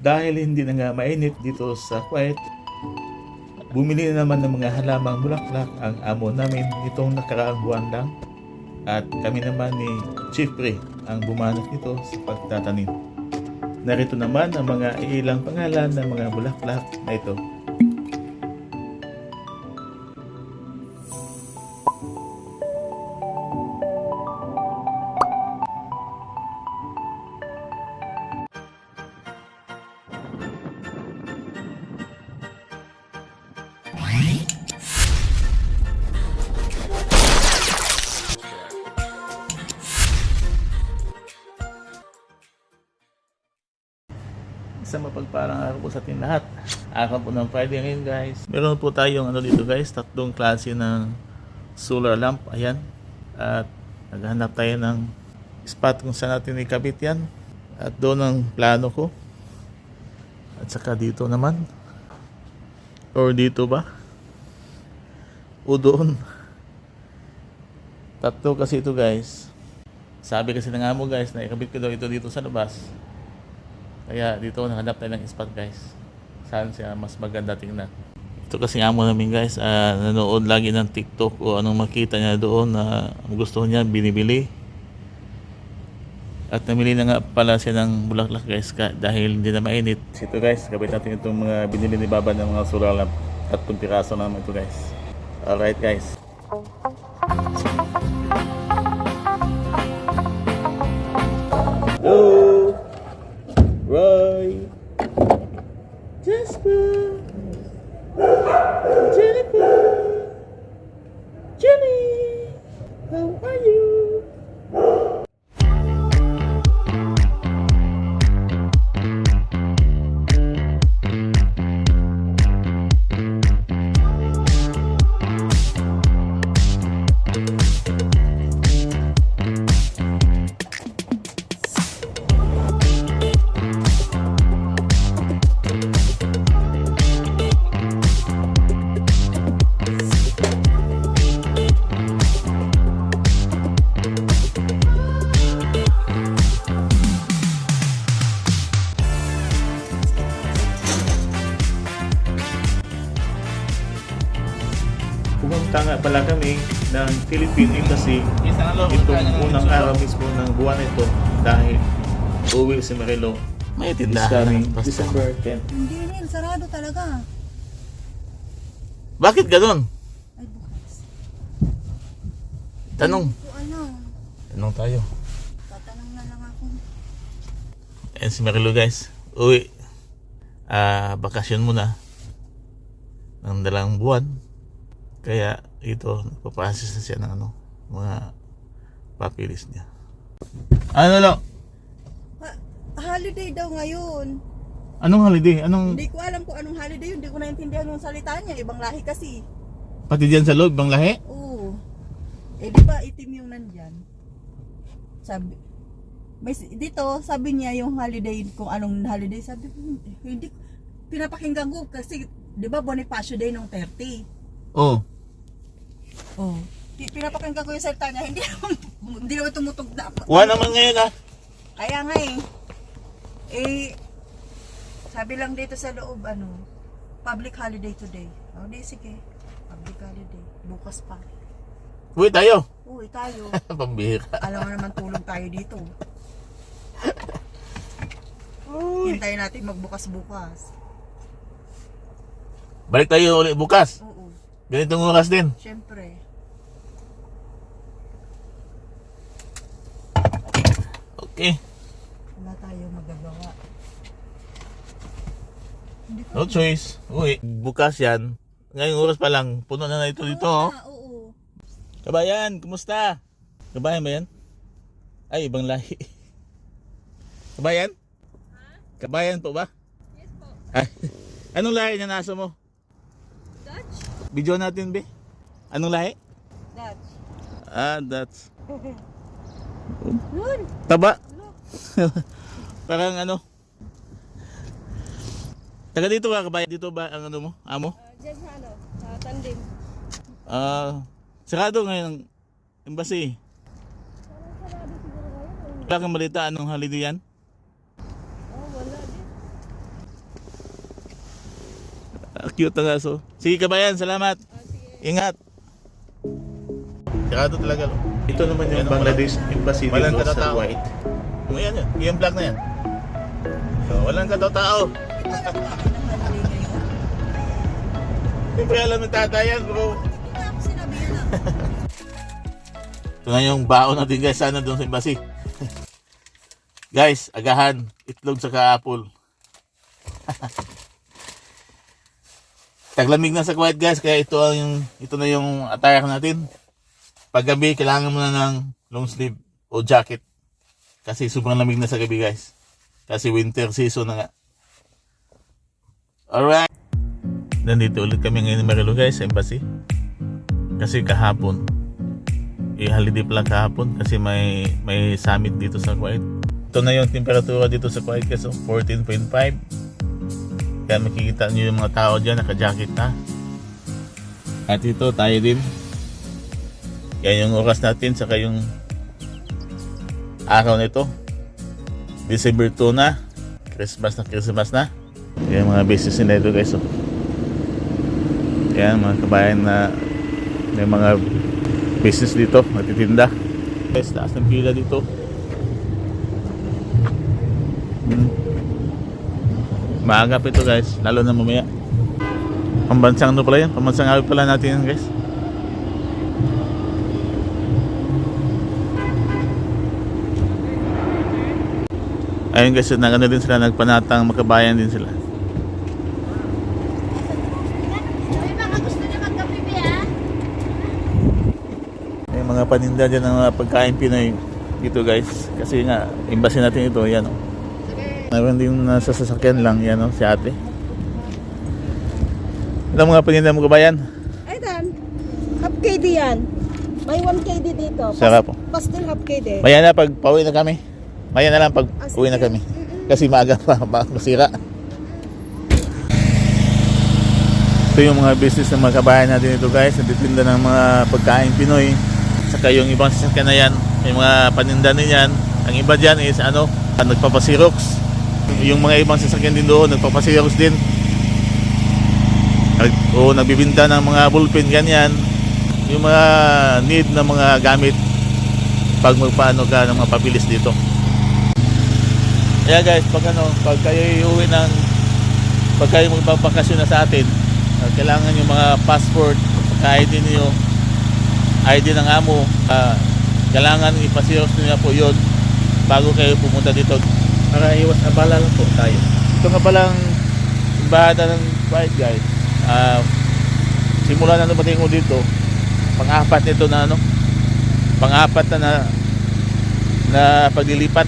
dahil hindi na nga mainit dito sa Kuwait, bumili na naman ng mga halamang bulaklak ang amo namin nitong nakaraang buwan lang. At kami naman ni Chief Pre ang bumanat nito sa pagtatanim. Narito naman ang mga ilang pangalan ng mga bulaklak na ito. Isang mapagparang araw po sa ating lahat. Araw po ng Friday ngayon, guys. Meron po tayong dito, guys, tatlong klase ng solar lamp. Ayan. At naghahanap tayo ng spot kung saan natin ikabit yan. At doon ang plano ko. At saka dito naman. Or dito ba? O doon. Tatlo kasi ito, guys. Sabi kasi ng amo, guys, na ikabit ko daw ito dito sa labas. Kaya dito nakahanap tayo ng spot, guys. Saan siya mas maganda tingnan. Ito kasi amo namin, guys, nanood lagi ng TikTok o anong makita niya doon na gusto niya, binibili. At namili na nga pala siya ng bulaklak, guys, dahil hindi na mainit. Ito, guys, gabit natin itong mga binili ni Baba ng mga solar lamp. 3 piraso naman ito, guys. Alright, guys. Hello! Roy, Jasper, Jennifer, Jenny, how are you? Pumunta nga pala kami ng Philippine Embassy itong unang araw mismo ng buwan ito dahil uwi si Marilo. May tindahan ng December 10. Hindi rin, sarado talaga. Bakit ganun? Ay, bukas. Tanong. Hindi ko alam. Tanong tayo. Tatanong na lang ako. Ayan si Marilo, guys. Uwi. Bakasyon muna ng 2 buwan. Kaya ito, nagpapasis na siya ng mga papilis niya. Ano lo? Holiday daw ngayon. Anong holiday? Anong... Hindi ko alam kung anong holiday yun. Hindi ko naintindihan yung salita niya. Ibang lahi kasi. Pati diyan sa loob, bang lahi? Oo. Eh di ba itim yung nandyan? Sabi, dito sabi niya yung holiday, kung anong holiday. Sabi ko, hindi, pinapakinggan ko kasi, di ba Bonifacio Day nung 30? Oo. Oh. Pinapakinggan ko yung salita niya, hindi naman tumutog na. Wala naman ngayon Kaya nga sabi lang dito sa loob, public holiday today. O di sige, public holiday. Bukas pa. Uwi tayo. Uwi tayo. Pambihira. Alam mo naman tulog tayo dito. Hintayin natin magbukas-bukas. Balik tayo ulit bukas. Oo. Ganitong oras din. Siyempre. Okay. Wala tayo magagawa. No choice. Uwi. Bukas yan. Ngayong oras pa lang. Puno na ito dito. Oo. Kabayan, kumusta? Kabayan ba yan? Ay, ibang lahi. Kabayan? Kabayan po ba? Yes po. Ay, anong lahi na nasa mo? Dutch? Video natin, be. Anong lahi? Dutch. That's... Yun. Taba. Parang taga dito ka, kabayan? Dito ba ang mo? Amo? Diyan sa Tandim. Sarado ngayon ang embassy. Sarado siguro ngayon. Wala kang balita, anong holiday yan? Wala din. Cute ng aso. Sige kabayan, salamat. Sige. Ingat. Sarado talaga. No? Ito naman yung Bangladesh Embassy dito sa Kuwait. Yan yan. Yung vlog na yan. So, walang katao-tao. Di ba alam natin ang holiday ngayon? Siyempre alam ng tatayan bro. Hindi na ako sinabi yan ah. Ito na yung baon natin guys. Sana doon sa embassy. Guys, agahan. Itlog sa kaapol. Taglamig na sa Kuwait guys. Kaya ito na yung attire natin. Paggabi, kailangan mo na ng long sleeve o jacket. Kasi sobrang lamig na sa gabi guys. Kasi winter season na nga. Alright. Nandito ulit kami ngayon ni Marilu guys sa embassy. Kasi kahapon. Holiday pala kahapon kasi may summit dito sa Kuwait. Ito na yung temperatura dito sa Kuwait guys. 14.5. Kaya makikita nyo yung mga tao dyan naka-jacket na. At ito tayo din. Yan yung oras natin saka yung araw nito. December 2 na. Christmas na. Yan mga business nila ito guys. Yan mga kabayan na may mga business dito. Nagtitinda. Guys, taas ng pila dito. Maagap ito guys. Lalo na mamaya. Pambansang ano pala yan? Pambansang awit pala natin yan guys. Ayun guys, nagano din sila, nagpanatang makabayan din sila. May mga gusto niya magkape ha? May mga paninda dyan ng mga pagkain Pinoy dito guys. Kasi nga, embassy natin ito, yan o. Mayroon din nasa sasakyan lang, yan o, si ate. Ilang mga paninda mo kabayan? Ay Dan, half KD yan. May 1 KD dito. Sarap po. Pastel half KD. Maya na pag pauwi na kami. Maya na lang pag uwi na kami. Kasi maaga pa, masira. Ito yung mga business ng mga kabayan natin ito guys. Nagtitinda ng mga pagkain Pinoy. Saka yung ibang sasakyan na yan, may mga paninda na yan. Ang iba dyan is nagpapasirox. Yung mga ibang sasakyan din doon, nagpapasirox din. O nagbibinta ng mga bullpen, ganyan. Yung mga need na mga gamit pag magpaano ka ng mga papilis dito. Kaya guys, pag kayo iuwi pag kayo magbabakasyon na sa atin, kailangan yung mga passport, ID niyo, ID ng amo, kailangan ipasiros niyo po yun bago kayo pumunta dito. Para iwas abala lang po tayo. Ito nga palang embahada ng Kuwait guys. Simula na dumating ko dito, pang-apat nito na pang-apat na paglilipat.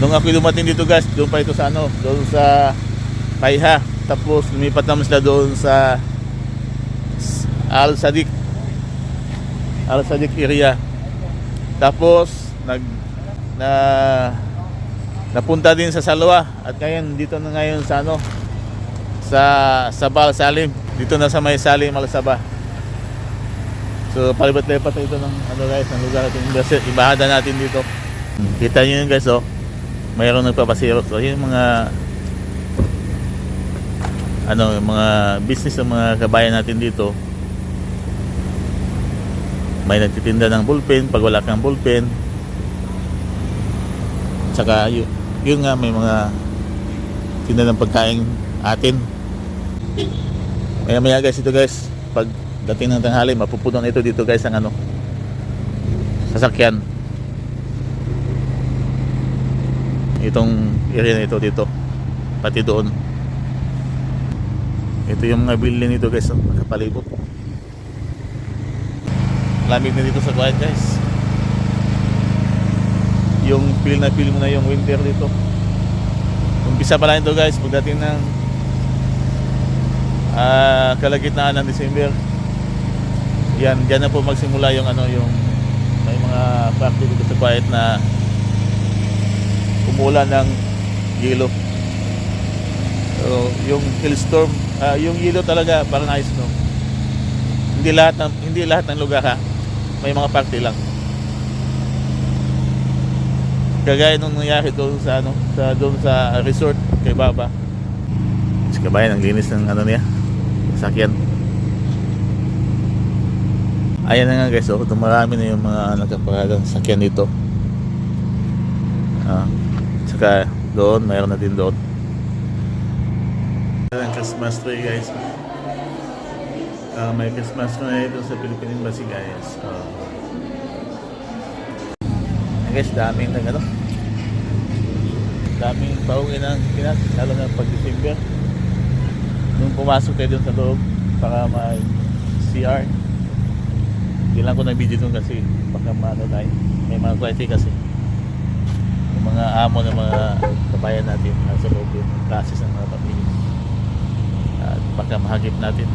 Nung ako dumating dito guys, doon pa ito sa doon sa Paiha. Tapos lumipat naman sila doon sa Al-Sadiq area. Tapos napunta din sa Salwa at ngayon dito na ngayon sa sa Sabah Salim. Dito na sa may Salim Al Sabah. So palipat-lipat ito ng guys, ng lugar natin, ibahada natin dito. Kita niyo yun guys mayroong nagpapasirok. So yung mga mga business ng mga kabayan natin dito. May nagtitinda ng bullpen pag wala kang bullpen. Tsaka yun nga, may mga tinda ng pagkain atin. Maya guys, ito guys, pag dating ng tanghali, mapupuno na ito dito guys ang sasakyan. Itong area na ito dito, pati doon. Ito yung mga building nito guys, nakapalibot. Lamig na dito sa Kuwait guys. Yung feel mo na yung winter dito. Umpisa pa lang ito guys, pagdating ng kalagitnaan ng December. Yan, dyan na po magsimula yung may mga factory dito sa Kuwait na umulan ng yelo. So, yung hailstorm, yung yelo talaga parang ice snow. Hindi lahat ng lugar may mga factory lang. Kagaya nung nangyari doon sa doon sa resort kay Baba. kabayan, ang linis ng ano niya, sakyan. Ayan na nga guys, oh, marami na yung mga nagkaparadang sakyan dito. Tsaka doon, mayroon na din doon. Ang Christmas tree guys. May Christmas tree na dito sa Philippine Embassy guys. Guys, daming nag ano, daming pauwi ng Pinas, lalo na pag December. Nung pumasok kayo dun sa loob para may CR, hindi lang ko nag-video dun kasi baka maano tayo, may mga kwete kasi yung mga amo ng mga kabayan natin nasa loob yung classes ng mga pamilya at baka mahagip natin.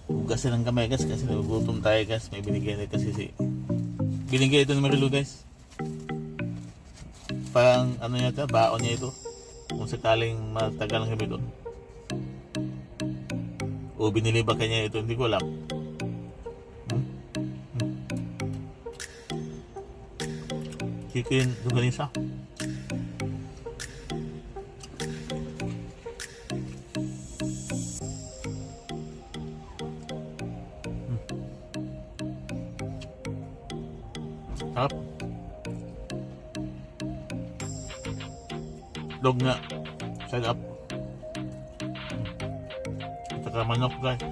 Hugasan ng kamay guys kasi nagugutom tayo guys. May binigay na kasi binigay ito ng Marilu guys. Parang ano niya ito, baon niya ito kung sakaling matagal ng kami doon. O binili ba kanya ito, hindi ko alam. Chicken longanisa. Sarap. Dog nga. Sarap. At saka manok guys.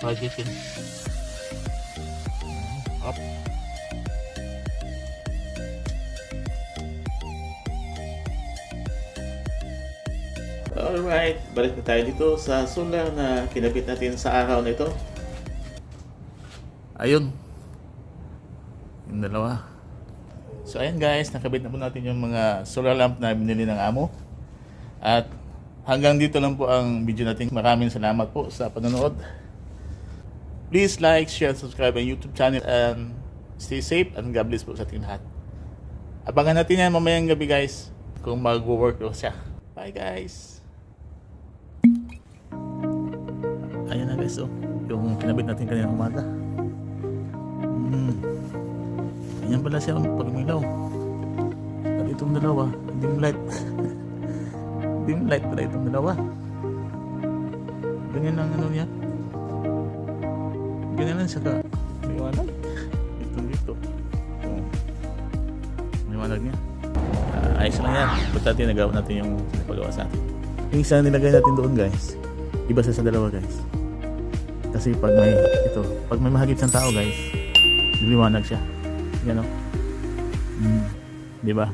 Fried chicken. Sarap. Alright, balik na tayo dito sa solar na kinabit natin sa araw na ito. Ayun. Yung dalawa. So ayan guys, nakabit na po natin yung mga solar lamp na binili ng amo. At hanggang dito lang po ang video natin. Maraming salamat po sa panonood. Please like, share, subscribe ang YouTube channel and stay safe and God bless po sa ating lahat. Abangan natin yan mamayang gabi guys kung mag-work o siya. Bye guys! Ayan na guys, oh, yung kinabit natin kanina umaga. Ganyan pala siya pagmilaw. At itong dalawa, dim light. Dim light pala itong dalawa. Ganyan lang ano niya. Ganyan lang siya ka. May wanag. Itong dito. Oh. May wanag niya. Ayos lang yan. Ba't natin nagawa natin yung pagawa sa atin. Yung isa nilagay natin doon guys, iba sa dalawa guys. Kasi pag may mahagip siyang tao guys, liwanag siya. Yan o. Diba?